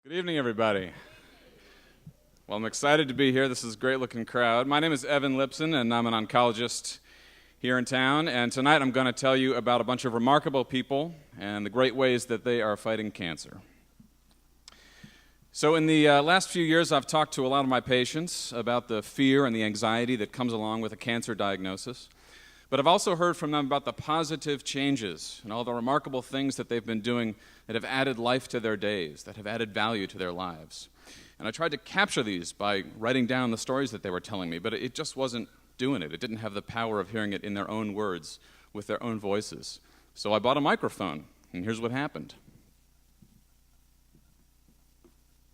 Good evening, everybody. Well, I'm excited to be here. This is a great-looking crowd. My name is Evan Lipson, and I'm an oncologist here in town. And tonight I'm going to tell you about a bunch of remarkable people and the great ways that they are fighting cancer. So in the last few years, I've talked to a lot of my patients about the fear and the anxiety that comes along with a cancer diagnosis. But I've also heard from them about the positive changes and all the remarkable things that they've been doing that have added life to their days, that have added value to their lives. And I tried to capture these by writing down the stories that they were telling me, but it just wasn't doing it. It didn't have the power of hearing it in their own words, with their own voices. So I bought a microphone, and here's what happened.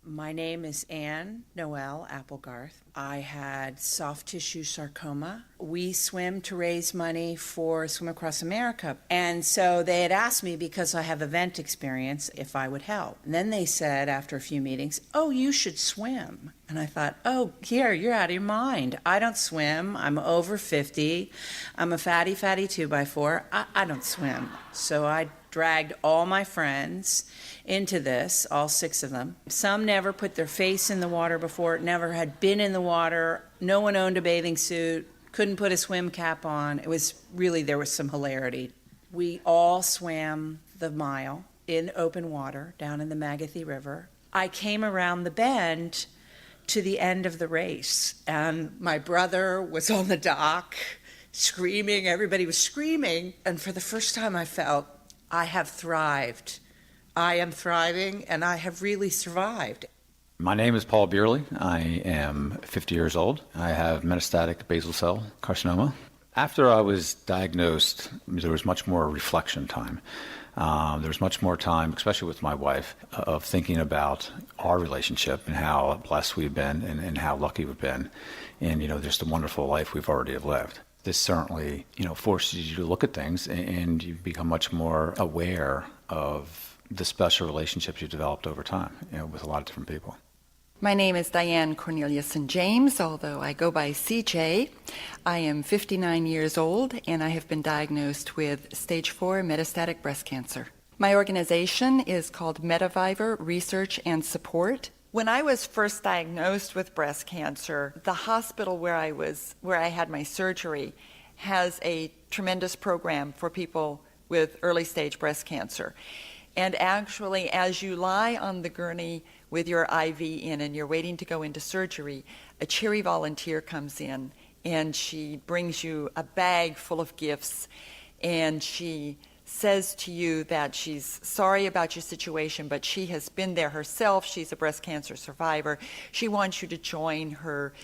My name is Ann Noel Applegarth. I had soft tissue sarcoma. We swim to raise money for Swim Across America. And so they had asked me, because I have event experience, if I would help. And then they said, after a few meetings, "Oh, you should swim." And I thought, oh, here, you're out of your mind. I don't swim. I'm over 50. I'm a fatty 2x4. I don't swim. So I dragged all my friends into this, all 6 of them. Some never put their face in the water before, never had been in the water. No one owned a bathing suit, couldn't put a swim cap on. It was really, there was some hilarity. We all swam the mile in open water down in the Magathie River. I came around the bend to the end of the race, and my brother was on the dock screaming. Everybody was screaming, and for the first time I felt, I have thrived. I am thriving, and I have really survived. My name is Paul Beerley. I am 50 years old. I have metastatic basal cell carcinoma. After I was diagnosed, there was much more reflection time. There was much more time, especially with my wife, of thinking about our relationship and how blessed we've been and how lucky we've been, and just the wonderful life we've already lived. This certainly, forces you to look at things, and you become much more aware of the special relationships you developed over time, with a lot of different people. My name is Diane Corneliuson James, although I go by CJ. I am 59 years old, and I have been diagnosed with stage 4 metastatic breast cancer. My organization is called Metaviver Research and Support. When I was first diagnosed with breast cancer, the hospital where I had my surgery has a tremendous program for people with early stage breast cancer. And actually, as you lie on the gurney with your IV in and you're waiting to go into surgery, a cheery volunteer comes in and she brings you a bag full of gifts, and she says to you that she's sorry about your situation, but she has been there herself. She's a breast cancer survivor. She wants you to join her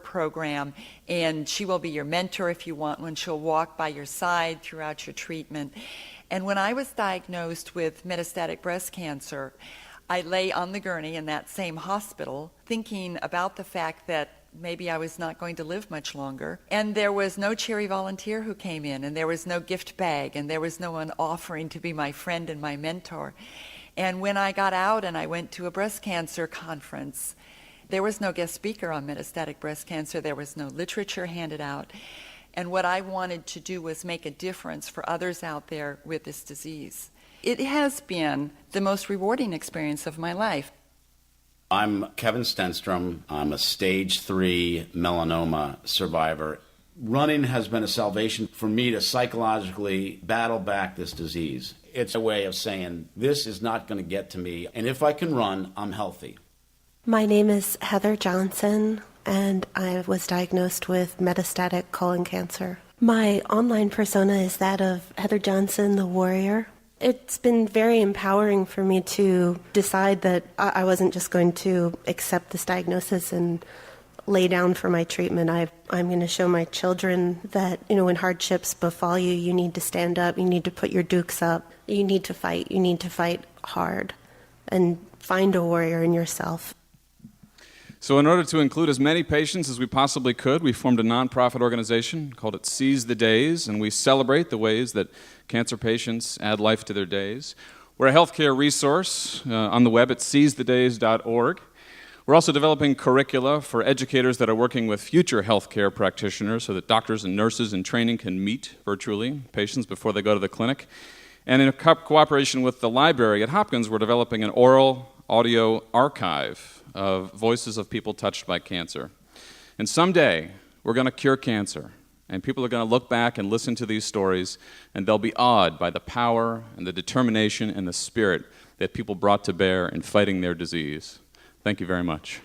program, and she will be your mentor if you want one. She'll walk by your side throughout your treatment. And when I was diagnosed with metastatic breast cancer, I lay on the gurney in that same hospital thinking about the fact that maybe I was not going to live much longer. And there was no cheery volunteer who came in, and there was no gift bag, and there was no one offering to be my friend and my mentor. And when I got out and I went to a breast cancer conference, there was no guest speaker on metastatic breast cancer. There was no literature handed out. And what I wanted to do was make a difference for others out there with this disease. It has been the most rewarding experience of my life. I'm Kevin Stenstrom. I'm a stage 3 melanoma survivor. Running has been a salvation for me to psychologically battle back this disease. It's a way of saying, this is not going to get to me, and if I can run, I'm healthy. My name is Heather Johnson, and I was diagnosed with metastatic colon cancer. My online persona is that of Heather Johnson, the warrior. It's been very empowering for me to decide that I wasn't just going to accept this diagnosis and lay down for my treatment. I'm going to show my children that, when hardships befall you, you need to stand up, you need to put your dukes up, you need to fight hard, and find a warrior in yourself. So in order to include as many patients as we possibly could, we formed a nonprofit organization, called it Seize the Days, and we celebrate the ways that cancer patients add life to their days. We're a healthcare resource on the web at seizethedays.org. We're also developing curricula for educators that are working with future healthcare practitioners so that doctors and nurses in training can meet virtually patients before they go to the clinic. And in cooperation with the library at Hopkins, we're developing an oral audio archive of voices of people touched by cancer. And someday, we're going to cure cancer, and people are going to look back and listen to these stories, and they'll be awed by the power and the determination and the spirit that people brought to bear in fighting their disease. Thank you very much.